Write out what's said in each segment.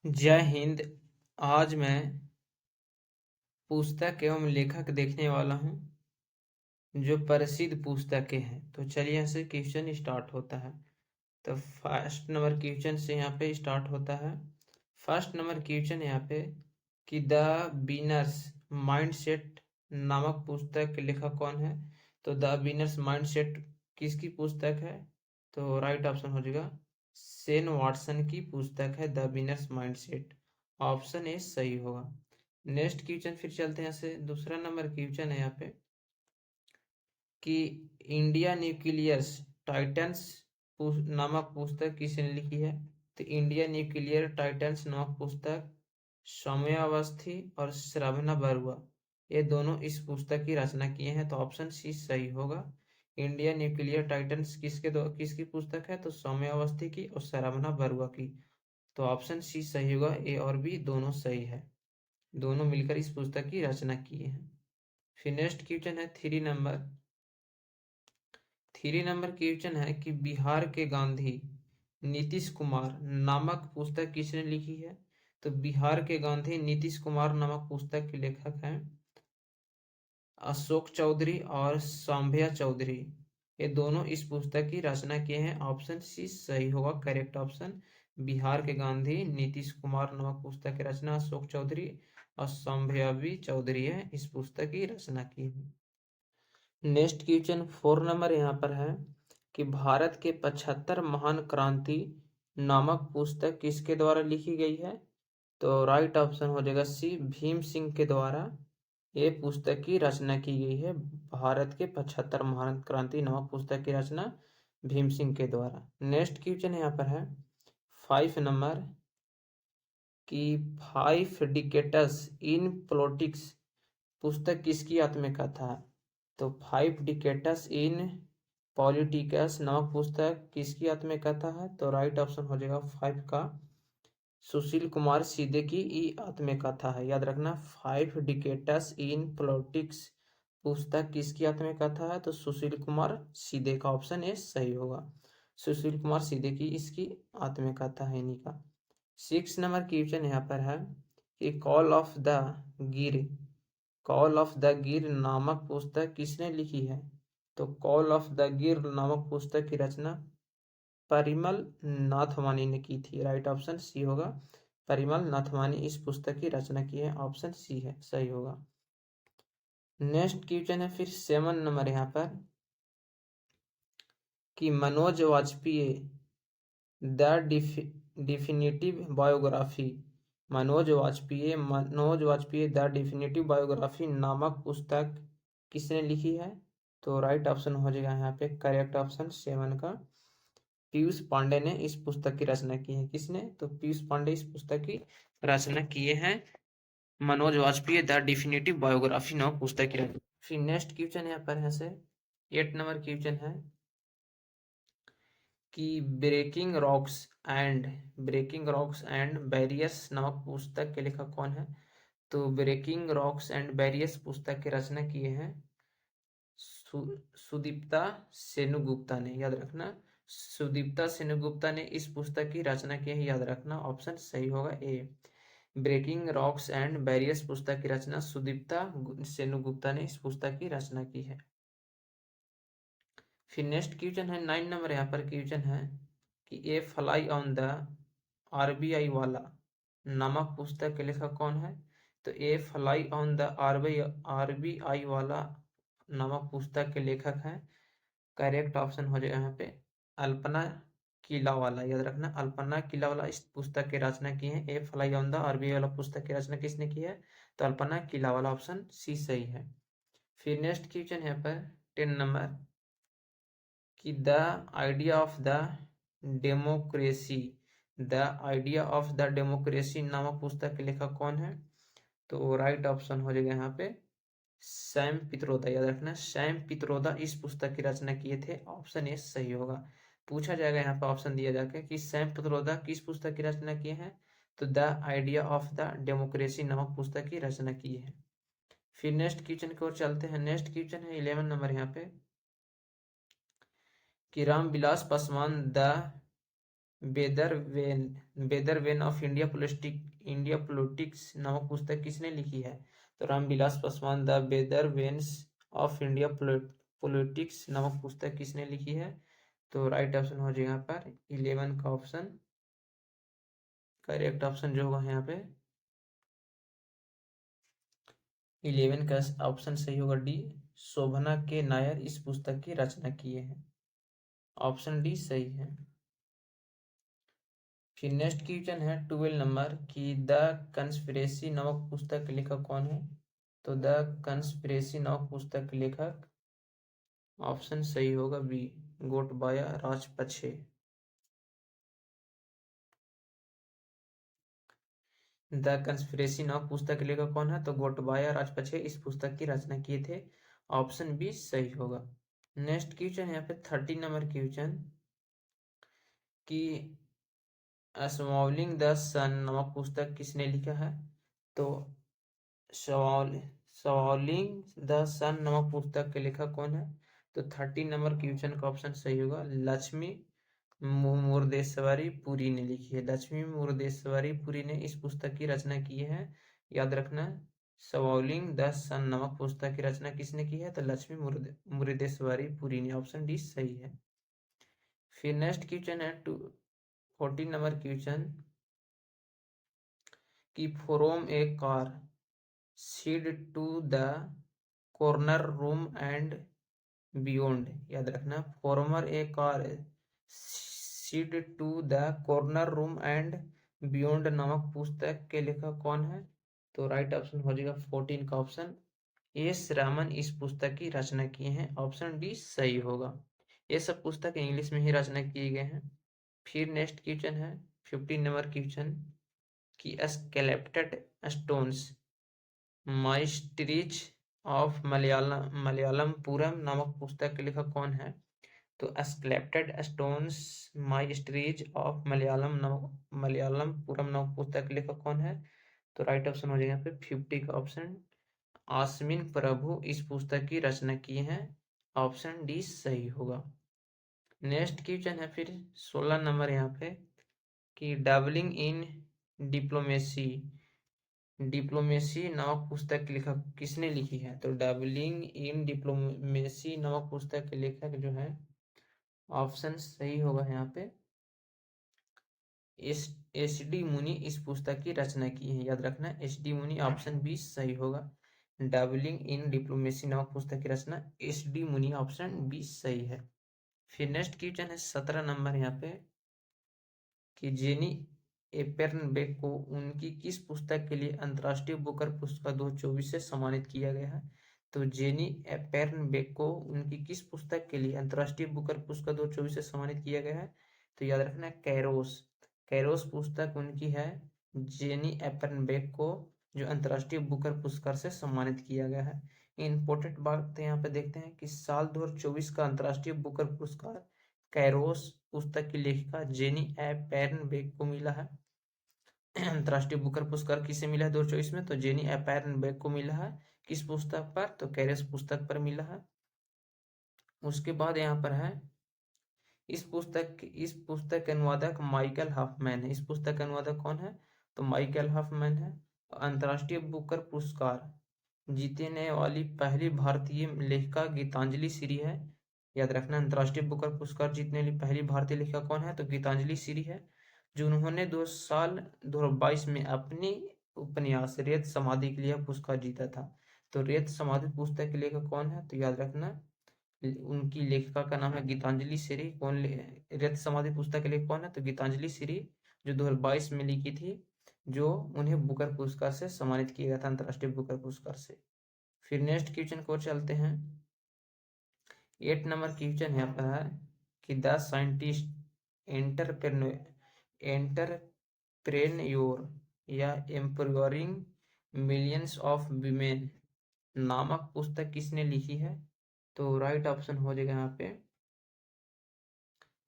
जय हिंद। आज मैं पुस्तक एवं लेखक देखने वाला हूँ जो प्रसिद्ध पुस्तकें हैं। तो चलिए यहाँ से क्वेश्चन स्टार्ट होता है। तो फर्स्ट नंबर क्वेश्चन से यहाँ पे स्टार्ट होता है। फर्स्ट नंबर क्वेश्चन यहाँ पे कि द बिनर्स माइंडसेट नामक पुस्तक के लेखक कौन है। तो द बिनर्स माइंडसेट किसकी पुस्तक है? तो राइट ऑप्शन हो जाएगा सेन वाटसन की पुस्तक है द बिनर्स माइंडसेट। ऑप्शन ए सही होगा। नेक्स्ट क्वेश्चन फिर चलते हैं से दूसरा नंबर क्वेश्चन है यहाँ पे कि इंडिया न्यूक्लियर्स टाइटन्स नामक पुस्तक किसने लिखी है। तो इंडिया न्यूक्लियर टाइटन्स नामक पुस्तक सौम्यावस्थी और श्रवणा बरुआ ये दोनों इस पुस्तक की रचना किए हैं। तो ऑप्शन सी सही होगा। इंडिया न्यूक्लियर टाइटन्स किसकी पुस्तक है? तो सौम्यावस्थी की और श्रवणा बरुआ की। तो ऑप्शन सी सही होगा। ए और बी दोनों सही है, दोनों मिलकर इस पुस्तक की रचना किए हैं। फिर नेक्स्ट क्वेश्चन है थ्री नंबर क्वेश्चन है कि बिहार के गांधी नीतीश कुमार नामक पुस्तक किसने लिखी है। तो बिहार के गांधी नीतीश कुमार नामक पुस्तक के लेखक हैं अशोक चौधरी और सांभ्या चौधरी। ये दोनों इस पुस्तक की रचना किए हैं। ऑप्शन सी सही होगा, करेक्ट ऑप्शन। बिहार के गांधी नीतीश कुमार नामक पुस्तक की रचना अशोक चौधरी और सांभ्या चौधरी है इस पुस्तक की रचना की है। नेक्स्ट क्वेश्चन 4 नंबर यहाँ पर है कि भारत के 75 महान क्रांति नामक पुस्तक किसके द्वारा लिखी गई है। तो राइट ऑप्शन हो जाएगा सी भीम सिंह के द्वारा ये पुस्तक की रचना की गई है। भारत के 75 महान क्रांति नामक पुस्तक की रचना भीम सिंह के द्वारा। नेक्स्ट क्वेश्चन यहाँ पर है 5 नंबर कि 5 डिकेट्स इन पॉलिटिक्स पुस्तक किसकी आत्मकथा है। तो 5 डिकेट्स इन पॉलिटिकस नामक पुस्तक किसकी आत्मकथा है। तो राइट ऑप्शन हो जाएगा 5 का सुशील कुमार सीधे की आत्मकथा है। याद रखना 5 डिकेट्स इन पॉलिटिक्स पुस्तक किसकी आत्मकथा है। तो सुशील कुमार सीधे का ऑप्शन ए सही होगा। सुशील कुमार सीधे की इसकी आत्मकथा है इन्हीं का। 6 नंबर क्वेश्चन यहाँ पर है कि कॉल ऑफ द गिर नामक पुस्तक किसने लिखी है। तो कॉल ऑफ द गिर नामक पुस्तक की रचना परिमल नाथवानी ने की थी। राइट ऑप्शन सी होगा, परिमल नाथवानी इस पुस्तक की रचना की है। ऑप्शन सी है सही होगा। नेक्स्ट क्वेश्चन है फिर 7 नंबर यहाँ पर कि Manoj Vajpayee the definitive biography Manoj Vajpayee the definitive biography नामक पुस्तक किसने लिखी है। तो राइट ऑप्शन हो जाएगा यहाँ पे करेक्ट ऑप्शन 7 का पीयूष पांडे ने इस पुस्तक की रचना की है। किसने? तो पीयूष पांडे इस पुस्तक की रचना किए हैं। Manoj Vajpayee the definitive biography नामक पुस्तक की रचना। फिर नेक्स्ट क्वेश्चन यहाँ पर है से 8 नंबर क्वेश्चन है कि ब्रेकिंग रॉक्स एंड बैरियर्स नामक पुस्तक के लेखक कौन है। तो ब्रेकिंग रॉक्स एंड बैरियर्स पुस्तक की रचना किए हैं सुदीप्ता सेनुगुप्ता ने। याद रखना सुदीप्ता सेनुगुप्ता ने इस पुस्तक की रचना की है। याद रखना ऑप्शन सही होगा ए। ब्रेकिंग रॉक्स एंड बैरियर्स पुस्तक की रचना सुदीप्ता सेनुगुप्ता ने इस पुस्तक की रचना की है। फिर नेक्स्ट क्वेश्चन है 9 नंबर यहाँ पर क्वेश्चन है कि ए फ्लाई ऑन द आरबीआई वाला नामक पुस्तक के लेखक कौन है। तो ए फ्लाई ऑन द आरबीआई वाला नामक पुस्तक के लेखक हैं करेक्ट ऑप्शन हो जाएगा यहाँ पे अल्पना किला वाला। याद रखना अल्पना किला वाला इस पुस्तक की रचना की है। ए फ्लाई ऑन द आरबीआई वाला पुस्तक की रचना किसने की है। तो अल्पना किला वाला ऑप्शन सी सही है। फिर नेक्स्ट क्वेश्चन है पर 10 नंबर कि the idea of the democracy नामक पुस्तक के लेखक कौन है। तो राइट ऑप्शन हो जाएगा यहाँ पे सैम पित्रोदा। याद रखना सैम पित्रोदा इस पुस्तक की रचना किए थे। ऑप्शन ए सही होगा। पूछा जाएगा यहाँ पे ऑप्शन दिया जाकर कि सैम पित्रोदा किस पुस्तक की रचना किए हैं। तो the idea of the democracy नामक पुस्तक की रचना की है। फिर नेक्स्ट क्वेश्चन की ओर चलते हैं। नेक्स्ट क्वेश्चन है 11 नंबर यहाँ पे कि रामविलास पासवान द बेदर वेन ऑफ इंडिया पॉलिटिक्स नामक पुस्तक किसने लिखी है? तो रामविलास पासवान। द बेदर वेन्स ऑफ इंडिया पॉलिटिक्स नामक पुस्तक किसने लिखी है? तो राइट ऑप्शन हो जाएगा यहाँ पर 11 का ऑप्शन। करेक्ट ऑप्शन जो होगा यहाँ पे 11 का ऑप्शन सही होगा डी। शोभना के नायर इस पुस्तक की रचना किए हैं। ऑप्शन डी सही है। फिर नेक्स्ट क्वेश्चन है 12 नंबर की द कंस्पिरेसी नामक पुस्तक के लेखक कौन है? तो द कंस्पिरेसी नामक पुस्तक के लेखक ऑप्शन सही होगा B Gotabaya Rajapaksa. The conspiracy नामक पुस्तक के लेखक कौन है? तो गोटबाया राजपक्षे इस पुस्तक की रचना किए थे। ऑप्शन बी सही होगा। नेक्स्ट क्वेश्चन यहाँ पे 13 नंबर क्वेश्चन कि स्मॉलिंग द सन नामक पुस्तक किसने लिखा है? तो सॉलिंग द सन नामक पुस्तक के लेखक कौन है? तो 13 नंबर क्वेश्चन का ऑप्शन सही होगा लक्ष्मी मुर्देश्वरी पुरी ने लिखी है। लक्ष्मी मुर्देश्वरी पुरी ने इस पुस्तक की रचना की है। याद रखना सॉलिंग द सन नामक पुस्तक की रचना किसने की है? तो लक्ष्मी मुर्देश्वरी पुरी ने। ऑप्शन डी सही है। फिर नेक्स्ट क्वेश्चन है 14 नंबर क्वेश्चन की from a car shed to the corner room and beyond. याद रखना former a car shed to the corner room and beyond नामक पुस्तक के लेखक कौन है? तो राइट ऑप्शन हो जाएगा 14 का ऑप्शन एस रामन इस पुस्तक की रचना किए हैं। ऑप्शन डी सही होगा। ये सब पुस्तक इंग्लिश में ही रचना किए गए हैं। फिर नेक्स्ट क्वेश्चन है 15 नंबर क्वेश्चन की स्केलेप्टेड स्टोन्स माइस्ट्रीज ऑफ मलयालमपुरम नामक पुस्तक के लेखक कौन है? तो स्केलेप्टेड स्टोन्स माइस्ट्रीज ऑफ मलयालमपुरम नामक पुस्तक के लेखक कौन है? तो राइट ऑप्शन हो जाएगा यहाँ पे 50 का ऑप्शन आसमीन प्रभु इस पुस्तक की रचना किए हैं। ऑप्शन डी सही होगा। नेक्स्ट क्वेश्चन है फिर 16 नंबर यहाँ पे कि डबलिंग इन डिप्लोमेसी नामक पुस्तक के लेखक किसने लिखी है? तो डबलिंग इन डिप्लोमेसी नामक पुस्तक के लेखक जो है ऑप्शन सही होगा यहाँ पे एस डी मुनि इस पुस्तक की रचना की है। याद रखना एस डी मुनि। ऑप्शन बी सही होगा। डबलिंग इन डिप्लोमेसी नामक पुस्तक की रचना एस डी मुनि। ऑप्शन बी सही है। फिर नेक्स्ट क्वेश्चन है 17 नंबर यहाँ पे कि जेनी एपेर्नबेक को उनकी किस पुस्तक के लिए अंतर्राष्ट्रीय बुकर पुरस्कार 2024 से सम्मानित किया गया है? तो जेनी एपेर्नबेक को उनकी किस पुस्तक के लिए अंतर्राष्ट्रीय बुकर पुरस्कार 2024 से सम्मानित किया गया है? तो याद रखना कैरोस पुस्तक उनकी है। जेनी एपेर्नबेक को जो अंतर्राष्ट्रीय बुकर पुरस्कार से सम्मानित किया गया है। इंपॉर्टेंट बात यहाँ पे देखते हैं कि साल 2024 का अंतर्राष्ट्रीय बुकर पुरस्कार कैरोस पुस्तक की लेखिका जेनी एपेर्नबेक को मिला है। अंतर्राष्ट्रीय बुकर पुरस्कार किसे मिला है 2024 में? तो जेनी एपेर्नबेक को मिला है। किस पुस्तक पर? तो कैरोस पुस्तक पर मिला है। उसके बाद यहाँ पर है इस पुस्तक के अनुवादक माइकल हॉफमैन है। इस पुस्तक के अनुवादक कौन है? तो माइकल हॉफमैन है। अंतर्राष्ट्रीय बुकर पुरस्कार जीतने वाली पहली भारतीय लेखिका गीतांजलि श्री है। याद रखना अंतर्राष्ट्रीय बुकर पुरस्कार जीतने वाली पहली भारतीय लेखिका कौन है? तो गीतांजलि श्री है, जो उन्होंने 2022 में अपनी उपन्यास रेत समाधि के लिए पुरस्कार जीता था। तो रेत समाधि पुस्तक के लेखक कौन है? तो याद रखना उनकी लेखिका का नाम है गीतांजलि श्री। रेत समाधि पुस्तक के लेखक कौन है? तो गीतांजलि श्री, जो 2022 में लिखी थी, जो उन्हें बुकर पुरस्कार से सम्मानित किया गया था, अंतर्राष्ट्रीय बुकर पुरस्कार से। फिर नेक्स्ट क्वेश्चन को चलते हैं 8 नंबर क्वेश्चन यहाँ पर है कि द साइंटिस्ट एंटरप्रेन्योर या एम्पावरिंग मिलियंस ऑफ वीमेन नामक पुस्तक किसने लिखी है? तो राइट ऑप्शन हो जाएगा यहाँ पे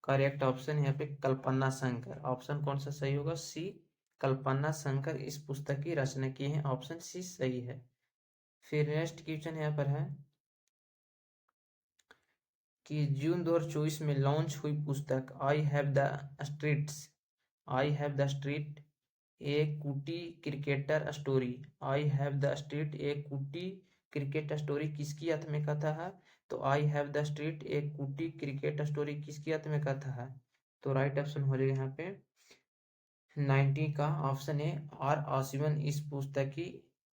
करेक्ट ऑप्शन यहाँ पे कल्पना शंकर। ऑप्शन कौन सा सही होगा? सी कल्पना शंकर इस पुस्तक की रचना की है। ऑप्शन सी सही है। फिर नेक्स्ट क्वेश्चन यहाँ पर है कि जून 2024 में लॉन्च हुई पुस्तक I have the street a Kutti cricketer story, I have the street a Kutti cricket story किसकी आत्मकथा है? तो I have the street a Kutti cricket story किसकी आत्मकथा है? तो राइट ऑप्शन हो जाएगा यहाँ पे 90 का ऑप्शन है आर आसमन। इस पुस्तक की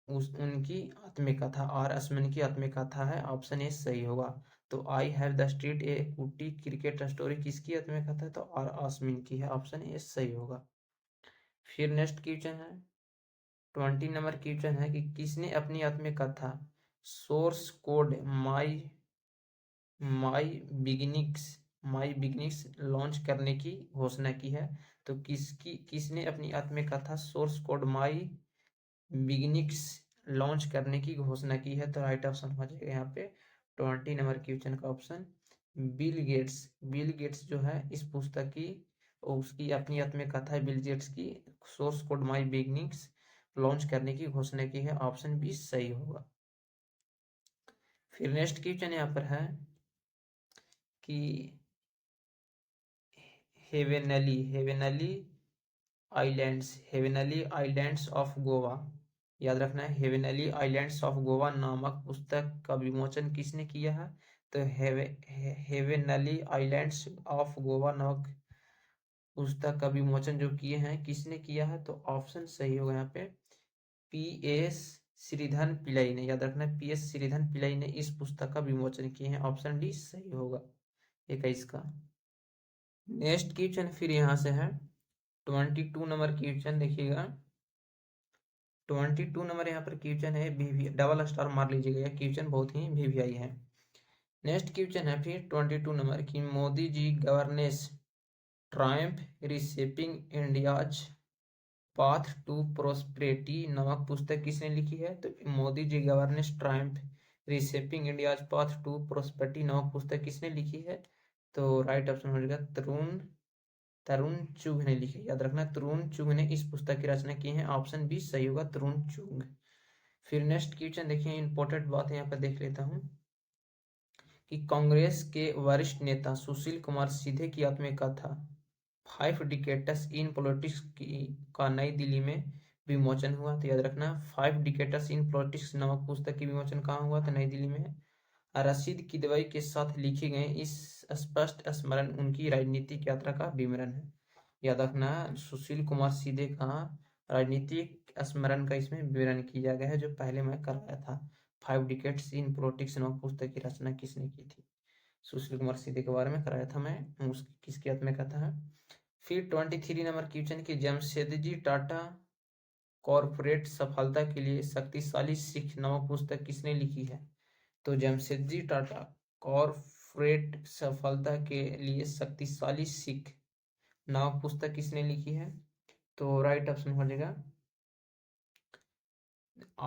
उनकी आत्मकथा आर आसमन की आत्मकथा है, ऑप्शन ए सही होगा। तो I have the street a Kutti cricket story किसकी आत्मकथा है? तो आर आसमिन की है, ऑप्शन ए सही होगा। फिर नेक्स्ट क्वेश्चन है 20 नंबर क्वेश्चन है कि किसने अपनी आत्मकथा सोर्स कोड माई बिगिनिंग्स लॉन्च करने की घोषणा की है? तो किसने अपनी आत्मकथा सोर्स कोड माई बिगिनिंग्स लॉन्च करने की घोषणा की है? तो राइट ऑप्शन हो जाएगा यहाँ पे 20 नंबर क्वेश्चन का ऑप्शन बिल गेट्स जो है इस पुस्तक की उसकी अपनी आत्मकथा है बिल गेट्स की सोर्स कोड माई बिगिनिंग्स लॉन्च करने की घोषणा की है, ऑप्शन बी सही होगा। फिर नेक्स्ट क्वेश्चन यहाँ पर है कि हेवेनली आइलैंड्स ऑफ गोवा, याद रखना है हेवेनली आइलैंड्स ऑफ गोवा नामक पुस्तक का विमोचन किसने किया है? तो हेवेनली आइलैंड्स ऑफ गोवा नामक पुस्तक का विमोचन जो किए हैं किसने किया है? तो ऑप्शन सही होगा यहाँ पे पी.एस. श्रीधर पिल्लई ने, याद रखना है पी.एस. श्रीधर पिल्लई ने इस पुस्तक का विमोचन किए हैं, ऑप्शन डी सही होगा 21 का। नेक्स्ट क्वेश्चन फिर यहाँ से है 22 नंबर क्वेश्चन देखिएगा 22 नंबर यहाँ पर क्वेश्चन है वीवी डबल स्टार मार लीजिएगा, यह क्वेश्चन बहुत ही वीवीआई है। नेक्स्ट क्वेश्चन है फिर 22 नंबर की Modi ji governance triumph reshaping India's path to prosperity नामक पुस्तक किसने लिखी है? तो Modi ji governance triumph reshaping India's path to prosperity नामक पुस्तक किसने लिखी है? तो राइट ऑप्शन हो जाएगा तरुण चुघ ने लिखी, याद रखना तरुण चुघ ने इस पुस्तक की रचना की है, ऑप्शन बी सही होगा तरुण चुघ। फिर नेक्स्ट क्वेश्चन देखिए इंपॉर्टेंट बात यहाँ पर देख लेता हूँ कि कांग्रेस के वरिष्ठ नेता सुशील कुमार सीधे की आत्मकथा 5 डिकेड्स इन पॉलिटिक्स का नई दिल्ली में विमोचन हुआ। तो याद रखना 5 डिकेड्स इन पॉलिटिक्स नामक पुस्तक की विमोचन कहाँ हुआ? तो नई दिल्ली में। रशीद किदवई के साथ लिखे गए इस स्पष्ट स्मरण उनकी राजनीतिक यात्रा का विवरण है। याद रखना सुशील कुमार सीधे का राजनीतिक स्मरण का इसमें विवरण किया गया है जो पहले मैं कराया था। 5 डिकेड्स इन पॉलिटिक्स नामक पुस्तक की रचना किसने की थी? सुशील कुमार सीधे के बारे में कराया था मैं, उसकी किसकी आत्मकथा है। फिर 23 नंबर क्वेश्चन की जमशेदजी टाटा कॉर्पोरेट सफलता के लिए शक्तिशाली सीख नामक पुस्तक किसने लिखी है? तो जमशेदजी टाटा कॉर्पोरेट सफलता के लिए शक्तिशाली सीख नामक पुस्तक किसने लिखी है? तो राइट ऑप्शन हो जाएगा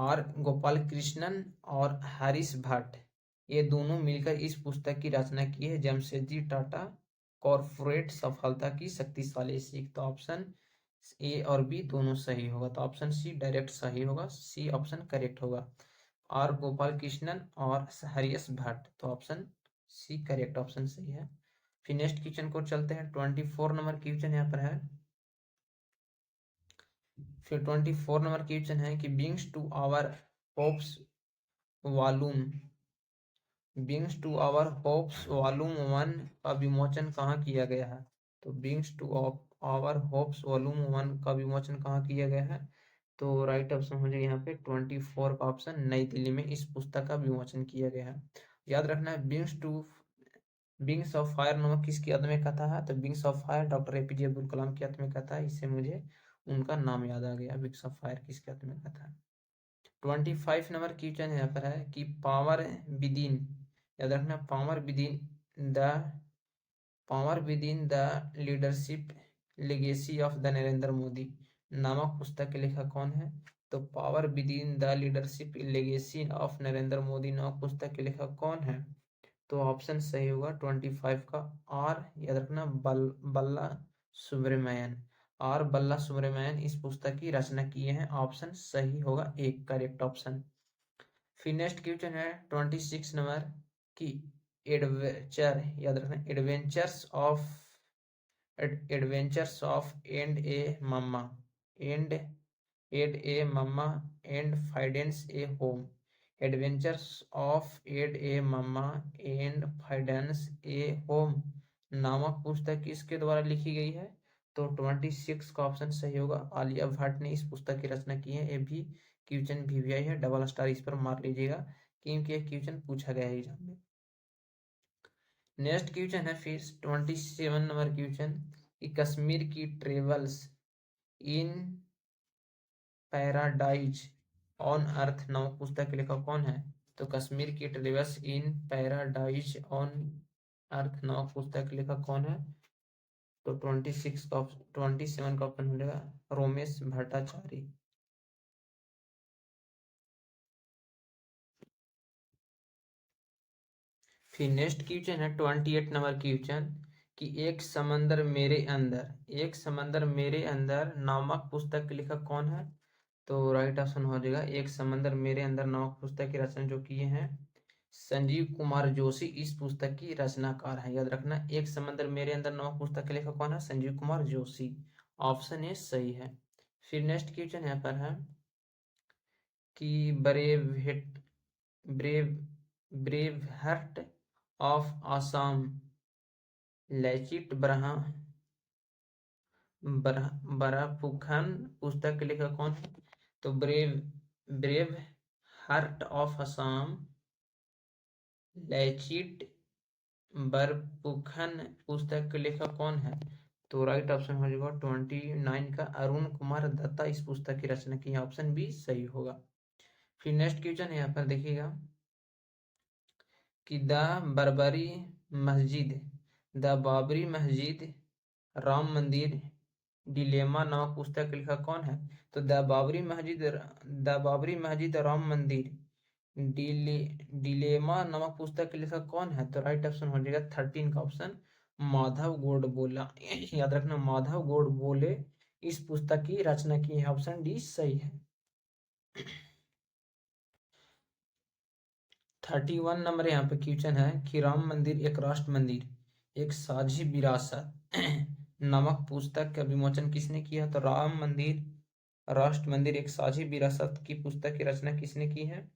आर गोपाल कृष्णन और हरीश भट्ट, ये दोनों मिलकर इस पुस्तक की रचना की है जमशेदजी टाटा कॉर्पोरेट सफलता की शक्तिशाली सीख। तो ऑप्शन ए और बी दोनों सही होगा, तो ऑप्शन सी डायरेक्ट सही होगा, सी ऑप्शन करेक्ट होगा। आर गोपाल कृष्णन और हरीश भट्ट, तो ऑप्शन सी करेक्ट ऑप्शन सही है। फिर नेक्स्ट क्वेश्चन को चलते हैं 24 नंबर क्वेश्चन यहाँ पर है। फिर 24 नंबर क्वेश्चन है कि wings to our hopes volume hopes volume 1 का विमोचन कहाँ किया गया है? तो wings to our hopes volume 1 का विमोचन कहाँ किया गया है? तो राइट ऑप्शन हो जाएगा यहाँ पे 24 का ऑप्शन नई दिल्ली में इस पुस्तक का विमोचन किया गया है। याद रखना है विंग्स ऑफ फायर नामक किसकी आत्मकथा है? तो wings of fire doctor APJ Abdul Kalam की आत्मकथा है, इससे मुझे उनका नाम याद आ गया। विंग्स ऑफ फायर किसकी आत्मकथा है? 25 नंबर क्वेश्चन यहाँ पर है कि पावर विदिन, याद रखना power within the leadership legacy of the Narendra Modi नामक पुस्तक के लेखक कौन है? तो power within the leadership legacy of Narendra Modi नामक पुस्तक के लेखक कौन है? तो ऑप्शन सही होगा 25 का आर, याद रखना बल्ला सुब्रमण्यन, आर बल्ला सुब्रमण्यन इस पुस्तक की रचना किए हैं, ऑप्शन सही होगा एक करेक्ट ऑप्शन। फिर नेक्स्ट क्वेश्चन है 26 नंबर की एडवेंचर, याद रखना, adventures of and a mamma and finds a home. Adventures of mamma and finds a home नामक पुस्तक किसके द्वारा लिखी गई है? तो 26 का ऑप्शन सही होगा। आलिया भट्ट ने इस पुस्तक की रचना की है। ये भी क्वेश्चन भी आई है, डबल स्टार इस पर मार लीजिएगा क्योंकि ये क्वेश्चन पूछा गया है एग्जाम में। नेक्स्ट क्वेश्चन है फिर 27 नंबर क्वेश्चन कि कश्मीर की travels in paradise on earth नामक पुस्तक के लेखक कौन है? तो कश्मीर की travels in paradise on earth नामक पुस्तक के लेखक कौन है? तो 27 का ऑप्शन मिलेगा रोमेश भट्टाचार्य। फिर नेक्स्ट क्वेश्चन है 28 नंबर क्वेश्चन कि एक समंदर मेरे अंदर नामक पुस्तक के लेखक कौन है? तो राइट ऑप्शन हो जाएगा एक समंदर मेरे अंदर नामक पुस्तक की रचना जो किए हैं संजीव कुमार जोशी इस पुस्तक की रचनाकार है। याद रखना, एक समंदर मेरे अंदर नामक पुस्तक के लेखक कौन है? संजीव कुमार जोशी। ऑप्शन ए सही है। फिर नेक्स्ट क्वेश्चन यहाँ पर है कि brave heart of Assam Lachit Barphukan पुस्तक के लेखक कौन है? तो brave heart of Assam Lachit Barphukan पुस्तक के लेखक कौन है? तो राइट ऑप्शन हो जाएगा 29 का अरुण कुमार दत्ता इस पुस्तक की रचना की। ऑप्शन बी सही होगा। फिर नेक्स्ट क्वेश्चन यहाँ पर देखिएगा कि द बाबरी मस्जिद राम मंदिर डिलेमा नामक पुस्तक के लेखक कौन है? तो द बाबरी मस्जिद राम मंदिर डिलेमा नामक पुस्तक के लेखक कौन है? तो राइट ऑप्शन हो जाएगा 13 का ऑप्शन माधव गोडबोले। याद रखना, माधव गोडबोले इस पुस्तक की रचना की है। ऑप्शन डी सही है। 31 नंबर यहाँ पे क्वेश्चन है कि राम मंदिर एक राष्ट्र मंदिर एक साझी विरासत नामक पुस्तक का विमोचन किसने किया? तो राम मंदिर राष्ट्र मंदिर एक साझी विरासत की पुस्तक की रचना किसने की है?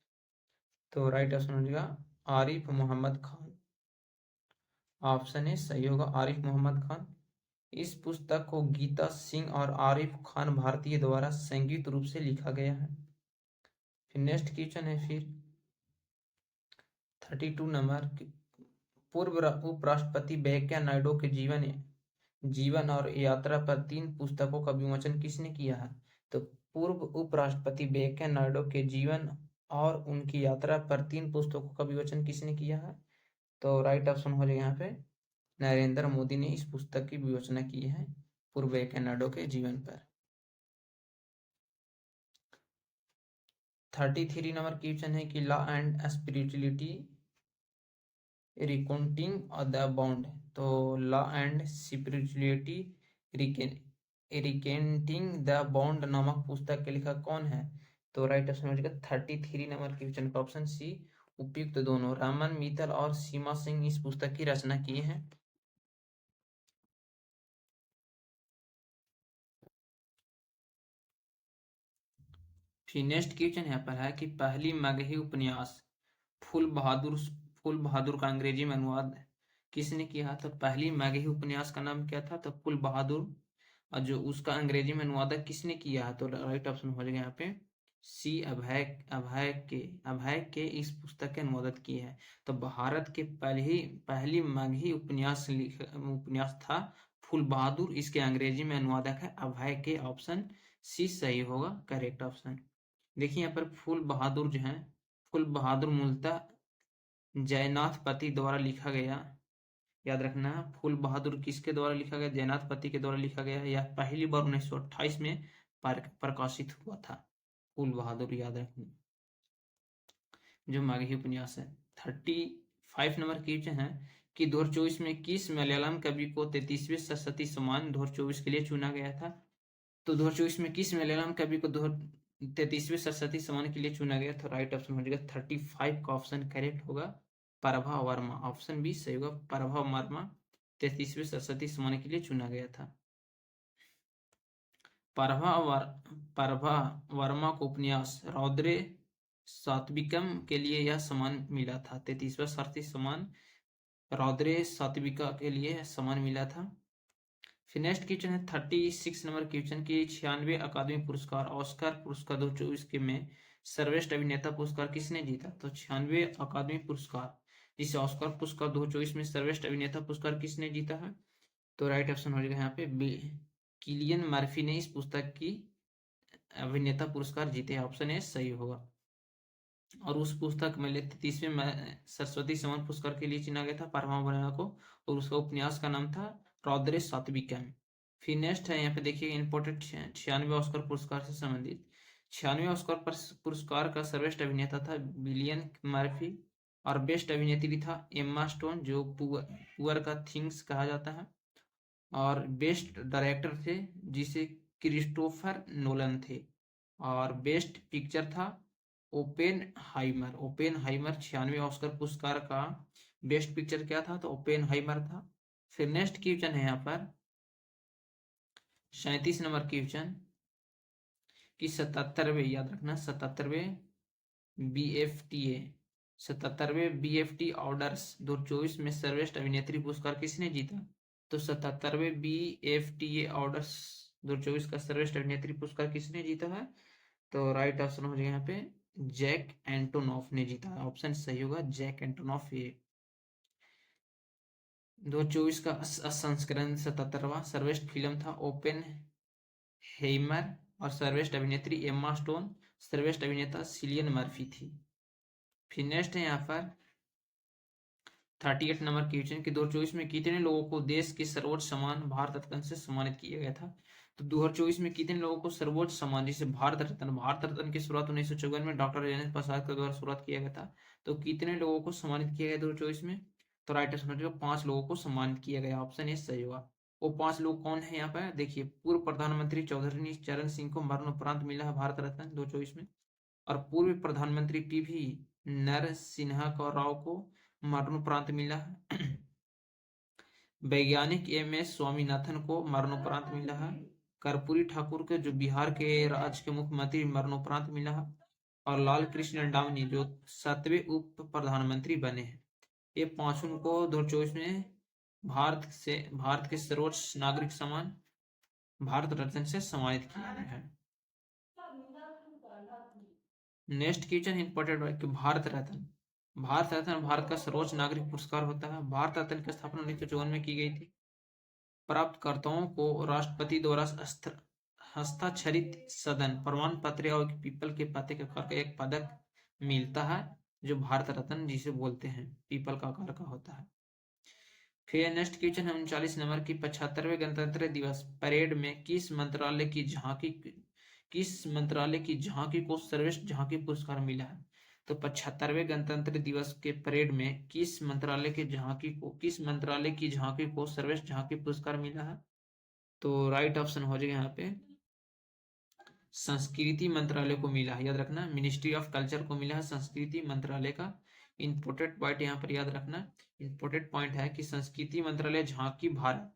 तो राइट ऑप्शन हो जाएगा आरिफ मोहम्मद खान। ऑप्शन ए सही होगा, आरिफ मोहम्मद खान। इस पुस्तक को गीता सिंह और आरिफ खान भारतीय द्वारा संयुक्त रूप से लिखा गया है। फिर नेक्स्ट क्वेश्चन है फिर 32 नंबर, पूर्व उपराष्ट्रपति वेंकैया नायडू के जीवन और यात्रा पर 3 पुस्तकों का विमोचन किसने किया है? तो पूर्व उपराष्ट्रपति वेंकैया नायडू के जीवन और उनकी यात्रा पर 3 पुस्तकों का विमोचन किसने किया है? तो राइट ऑप्शन हो जाएगा यहाँ पे नरेंद्र मोदी ने इस पुस्तक की विमोचना की है पूर्व वेंकैया नायडू के जीवन पर। 33 नंबर क्वेश्चन है कि law and spirituality recounting the bond. तो law and spirituality recounting the bond नामक पुस्तक के लेखक कौन है? तो राइट ऑप्शन हो जाएगा 33 नंबर क्वेश्चन का ऑप्शन सी उपयुक्त दोनों रामन मित्तल और सीमा सिंह इस पुस्तक की रचना किए हैं। फिर नेक्स्ट क्वेश्चन यहाँ पर है कि पहली मगही उपन्यास फूल बहादुर का अंग्रेजी में अनुवाद किसने किया? तो पहली मगही उपन्यास का नाम क्या था? तो फूल बहादुर, और जो उसका अंग्रेजी में अनुवादक किसने किया है? तो राइट ऑप्शन हो जाएगा यहाँ पे सी अभय के इस पुस्तक के अनुवादक किए हैं। तो भारत के पहली मगही उपन्यास था फूल बहादुर, इसके अंग्रेजी में अनुवादक है अभय के। ऑप्शन सी सही होगा करेक्ट ऑप्शन। देखिए यहाँ पर फूल बहादुर जो है, फूल बहादुर मूलतः जयनाथ पति द्वारा लिखा गया। याद रखना, फूल बहादुर किसके द्वारा लिखा गया? जयनाथ पति के द्वारा लिखा गया। यह पहली बार 1928 में प्रकाशित हुआ था फूल बहादुर। याद रखना, जो मगही उपन्यास है। 35 नंबर क्वेश्चन है कि 2024 में किस मलयालम कवि को 33वें सरस्वती सम्मान 2024 के लिए चुना गया था? तो 2024 में किस मलयालम कवि को 33वें सरस्वती सम्मान के लिए चुना गया? तो राइट ऑप्शन हो जाएगा 35 का ऑप्शन करेक्ट होगा प्रभा वर्मा, ऑप्शन बी सही होगा। प्रभा वर्मा 33वें सरस्वती सम्मान के लिए चुना गया था। प्रभा वर्मा को उपन्यास रौद्रे सात्विकम के लिए यह सम्मान मिला था। 33वां सरस्वती सम्मान रौद्रे सात्विका के लिए सम्मान मिला था। फिर नेक्स्ट क्वेश्चन है 36 नंबर क्वेश्चन की 96 अकादमी पुरस्कार ऑस्कर पुरस्कार 2024 के में सर्वश्रेष्ठ अभिनेता पुरस्कार किसने जीता? तो 96 अकादमी पुरस्कार जिसे ऑस्कर पुरस्कार 2024 में सर्वश्रेष्ठ अभिनेता पुरस्कार किसने जीता है? तो राइट ऑप्शन हो जाएगा यहाँ पे किलियन मर्फी ने इस पुस्तक की अभिनेता पुरस्कार जीते। ऑप्शन ए सही होगा। और उस पुस्तक में 33वें सरस्वती सम्मान पुरस्कार के लिए चुना गया था प्रभा वर्मा को, और उसका उपन्यास का नाम था रौद्र सात्विकम। फिर नेक्स्ट है यहाँ पे देखिए इंपॉर्टेंट 96 ऑस्कर पुरस्कार से संबंधित। 96 ऑस्कर पुरस्कार का सर्वश्रेष्ठ अभिनेता था विलियम मर्फी, और बेस्ट अभिनेत्री था एम्मा स्टोन जो पुअर का थिंग्स कहा जाता है, और बेस्ट डायरेक्टर थे जिसे क्रिस्टोफर नोलन थे, और बेस्ट पिक्चर था ओपेनहाइमर। 96वें ऑस्कर पुरस्कार का बेस्ट पिक्चर क्या था? तो ओपेनहाइमर था। फिर नेक्स्ट क्वेश्चन है यहाँ पर 37 नंबर क्वेश्चन कि 77वें, याद रखना 77वें BFTA 77वें BFT ऑर्डर्स 2024 में सर्वश्रेष्ठ अभिनेत्री पुरस्कार किसने जीता? तो 77वें BFTA ऑर्डर्स 2024 का सर्वश्रेष्ठ अभिनेत्री पुरस्कार किसने जीता है? तो राइट ऑप्शन हो जाएगा यहाँ पे जैक एंटोनॉफ ने जीता है। ऑप्शन सही होगा जैक एंटोनॉफ। ये 2024 का संस्करण 77वां सर्वश्रेष्ठ फिल्म था ओपन हेमर, और सर्वश्रेष्ठ अभिनेत्री एम्मा स्टोन, सर्वश्रेष्ठ अभिनेता सिलियन मर्फी थी। फिर नेक्स्ट है यहाँ पर 38 नंबर क्वेश्चन कि 2024 में कितने लोगों को देश के सर्वोच्च सम्मान भारत रत्न से सम्मानित किया गया था? तो 2024 में कितने लोगों को सर्वोच्च सम्मान जैसे भारत रत्न की शुरुआत 1954 में डॉक्टर राजेंद्र प्रसाद के द्वारा शुरुआत किया गया था। तो कितने लोगों को सम्मानित किया गया 2024 में? तो राइट आंसर हो जाएगा 5 लोगों को सम्मानित किया गया। ऑप्शन ए सही होगा। वो 5 लोग कौन है यहाँ पर देखिए, पूर्व प्रधानमंत्री चौधरी चरण सिंह को मरणोपरांत मिला है भारत रत्न 2024 में, और पूर्व प्रधानमंत्री PV नरसिम्हा राव को मरणोपरांत मिला है। वैज्ञानिक MS स्वामीनाथन को मरणोपरांत मिला है। कर्पूरी ठाकुर के जो बिहार के राज्य के मुख्यमंत्री मरणोपरांत मिला है, और लाल कृष्ण अडवाणी जो 7वें उप प्रधानमंत्री बने हैं। ये पांचों को 2024 में भारत के सर्वोच्च नागरिक सम्मान भारत रत्न से सम्मानित किया गया है। नेक्स्ट क्वेश्चन इंपॉर्टेंट है कि भारत रत्न भारत का सर्वोच्च नागरिक पुरस्कार होता है। भारत रत्न की स्थापना 1954 में की गई थी। प्राप्तकर्ताओं को राष्ट्रपति द्वारा हस्ताक्षरित सदन प्रमाण पत्र और पीपल के पत्ते के आकार का एक पदक मिलता है, जो भारत रत्न जिसे बोलते हैं, पीपल का आकार का होता है। फिर नेक्स्ट क्वेश्चन है 39 नंबर की 75वें गणतंत्र दिवस परेड में किस मंत्रालय की झांकी को सर्वश्रेष्ठ झांकी पुरस्कार मिला है? तो 75वें गणतंत्र दिवस के परेड में किस मंत्रालय की झांकी को सर्वश्रेष्ठ झांकी पुरस्कार मिला है? तो राइट ऑप्शन हो जाएगा यहाँ पे संस्कृति मंत्रालय को मिला है। याद रखना मिनिस्ट्री ऑफ कल्चर को मिला है संस्कृति मंत्रालय का। इंपोर्टेंट पॉइंट यहाँ पर याद रखना, इंपोर्टेंट पॉइंट है कि संस्कृति मंत्रालय झांकी भारत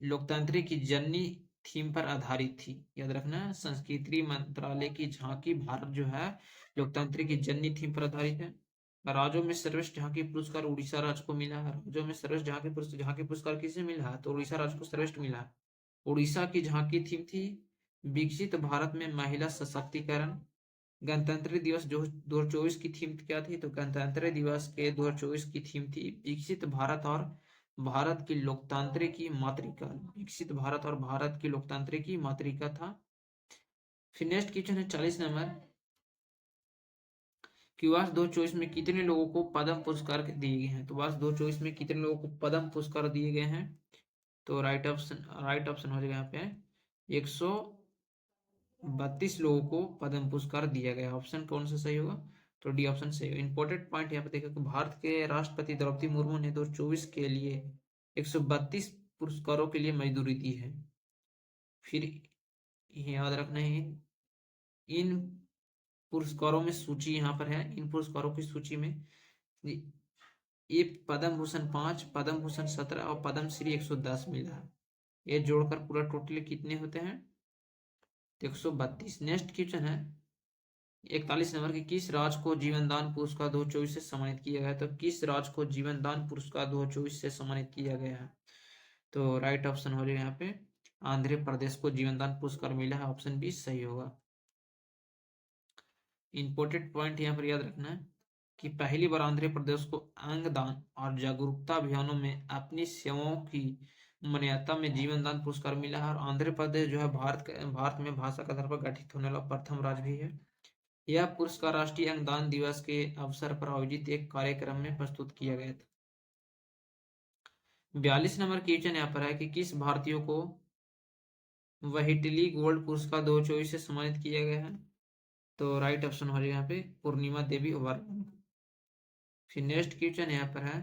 लोकतंत्र की जननी थीम पर आधारित थी। याद रखना संस्कृति मंत्रालय की झांकी भारत जो है लोकतंत्र की जननी थीम पर आधारित है। राज्यों में सर्वश्रेष्ठ झांकी पुरस्कार उड़ीसा राज्य को मिला है। राज्यों में सर्वश्रेष्ठ झांकी पुरस्कार किसे मिला है? तो उड़ीसा राज्य को सर्वश्रेष्ठ मिला है। उड़ीसा की झांकी थीम थी विकसित भारत में महिला सशक्तिकरण। गणतंत्र दिवस जो 2024 की थीम क्या थी? तो गणतंत्र दिवस के 2024 की थीम थी विकसित भारत और भारत की लोकतंत्र की मातृका। विकसित भारत और भारत की लोकतंत्र की मातृका था। फिर नेक्स्ट क्वेश्चन है 40 नंबर कि वर्ष 2024 में कितने लोगों को पद्म पुरस्कार दिए गए हैं? तो वर्ष 2024 में कितने लोगों को पद्म पुरस्कार दिए गए हैं? तो राइट ऑप्शन हो जाएगा यहाँ पे 132 लोगों को पद्म पुरस्कार दिया गया। ऑप्शन कौन सा सही होगा? तो डी ऑप्शन सही होगा। इंपॉर्टेंट पॉइंट यहाँ पे देखो कि भारत के राष्ट्रपति द्रौपदी मुर्मू ने 2024 के लिए 132 पुरस्कारों के लिए मंजूरी दी है। फिर याद रखना है इन पुरस्कारों में सूची यहाँ पर है, इन पुरस्कारों की सूची में ये पद्म भूषण 5, पद्म भूषण 17 और पद्म श्री 110 मिला है। ये जोड़कर पूरा टोटल कितने होते हैं? 132। नेक्स्ट क्वेश्चन है 41 नंबर की, किस राज्य को जीवन दान पुरस्कार 2024 से सम्मानित किया गया है? तो किस राज्य को जीवन दान पुरस्कार 2024 से सम्मानित किया गया है? तो राइट ऑप्शन हो जाएगा यहाँ पे आंध्र प्रदेश को जीवन दान पुरस्कार मिला है, ऑप्शन बी सही होगा। इंपॉर्टेंट पॉइंट यहाँ पर याद रखना है कि पहली बार आंध्र प्रदेश को अंगदान और जागरूकता अभियानों में अपनी सेवाओं की मान्यता में जीवन दान पुरस्कार मिला है। और आंध्र प्रदेश जो है भारत में भाषा के आधार पर गठित होने वाला प्रथम राज्य भी है। यह पुरस्कार राष्ट्रीय अंगदान दिवस के अवसर पर आयोजित एक कार्यक्रम में प्रस्तुत किया गया था। 42 नंबर क्वेश्चन यहाँ पर है कि किस भारतीय को व्हिटली गोल्ड पुरस्कार 2024 से सम्मानित किया गया है? तो राइट ऑप्शन हो जाएगा यहाँ पे पूर्णिमा देवी वर्मा। फिर नेक्स्ट क्वेश्चन यहाँ पर है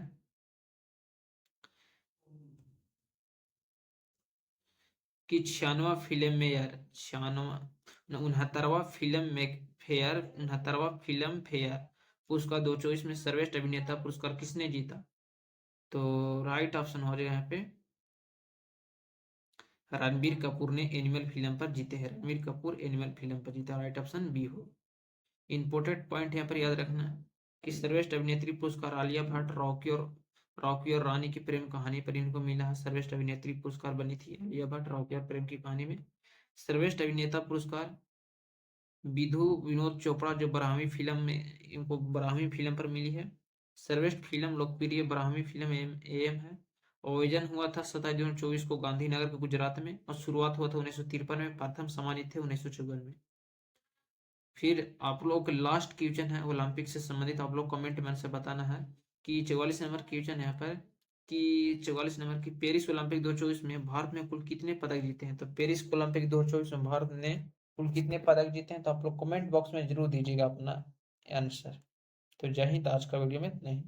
कि 96वां फिल्म मेयर 69वां फिल्म फेयर पुरस्कार 2024 में सर्वश्रेष्ठ अभिनेता पुरस्कार किसने जीता? तो राइट ऑप्शन हो जाएगा यहाँ पे रणबीर कपूर ने एनिमल फिल्म पर जीते हैं। रणबीर कपूर एनिमल फिल्म पर जीता, राइट ऑप्शन बी हो। इंपोर्टेंट पॉइंट यहाँ पर याद रखना है कि सर्वश्रेष्ठ अभिनेत्री पुरस्कार आलिया भट्ट रॉकी और रानी की प्रेम कहानी पर इनको मिला है। सर्वश्रेष्ठ अभिनेत्री पुरस्कार बनी थी आलिया भट्ट रॉकी और प्रेम की कहानी में। सर्वश्रेष्ठ अभिनेता पुरस्कार विधु विनोद चोपड़ा जो ब्राह्मी फिल्म में इनको ब्राह्मी फिल्म पर मिली है। सर्वश्रेष्ठ फिल्म लोकप्रिय ब्राह्मी फिल्म एम है। आयोजन हुआ था 27 जून 24 को गांधीनगर के गुजरात में और शुरुआत हुआ था 1953 में, प्रथम सम्मानित थे 1954 में। फिर आप लोग लास्ट क्वेश्चन है ओलंपिक से संबंधित, आप लोग कमेंट में से बताना है कि 44 नंबर क्वेश्चन यहाँ पर कि 44 नंबर की पेरिस ओलंपिक 2024 में भारत में कुल कितने पदक जीते हैं? तो पेरिस ओलंपिक 2024 में भारत ने कुल कितने पदक जीते हैं? तो आप लोग कमेंट बॉक्स में जरूर दीजिएगा अपना आंसर। तो जय हिंद, आज का वीडियो में इतना ही।